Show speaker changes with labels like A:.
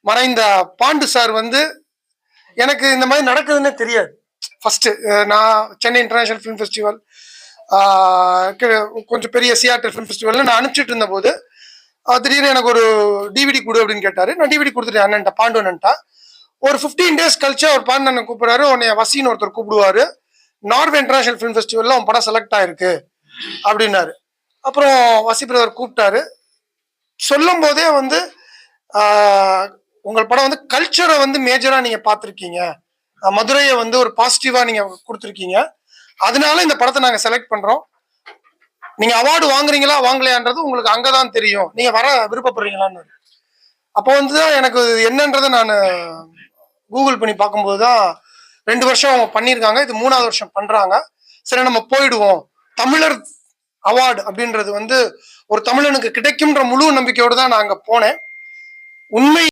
A: மறைந்த bond sir வந்து எனக்கு இந்த மாதிரி நடக்குதுன்னு தெரியாது. ஃபர்ஸ்ட் நான் சென்னை இன்டர்நேஷனல் ஃபிலிம் ஃபெஸ்டிவல், கொஞ்சம் பெரிய சியாட்டர் ஃபிலிம் ஃபெஸ்டிவல்ல நான் அனுப்பிச்சிட்டு இருந்த போது திடீர்னு எனக்கு ஒரு டிவிடி கொடு அப்படின்னு கேட்டாரு. நான் டிவிடி கொடுத்துட்டேன் அண்ணன்ட்ட, பாண்டு அண்ணன்ட்டா. ஒரு 15 days கழிச்சு அவர் பாண்டு அண்ணன் கூப்பிடுறாரு, உன்னை வசின்னு ஒருத்தர் கூப்பிடுவாரு, நார்வே இன்டர்நேஷனல் ஃபிலிம் ஃபெஸ்டிவல்ல அவன் படம் செலக்ட் ஆயிருக்கு அப்படின்னாரு. அப்புறம் வசி பிரதர் கூப்பிட்டாரு. சொல்லும் போதே வந்து உங்கள் படம் வந்து கல்ச்சரை வந்து மேஜரா நீங்க பார்த்துருக்கீங்க, மதுரையை வந்து ஒரு பாசிட்டிவா நீங்க கொடுத்துருக்கீங்க, அதனால இந்த படத்தை நாங்க செலக்ட் பண்றோம். நீங்க அவார்டு வாங்குறீங்களா வாங்கலையான்றது உங்களுக்கு அங்கதான் தெரியும், நீங்க வர விருப்பப்படுறீங்களான்னு. அப்போ வந்துதான் எனக்கு என்னன்றதை நான் கூகுள் பண்ணி பார்க்கும்போதுதான் 2 வருஷம் அவங்க பண்ணியிருக்காங்க, இது 3வது வருஷம் பண்றாங்க. சரி நம்ம போயிடுவோம், தமிழர் அவார்டு அப்படின்றது வந்து ஒரு தமிழனுக்கு கிடைக்கும்ன்ற முழு நம்பிக்கையோடு தான் நான் அங்க போனேன். உண்மை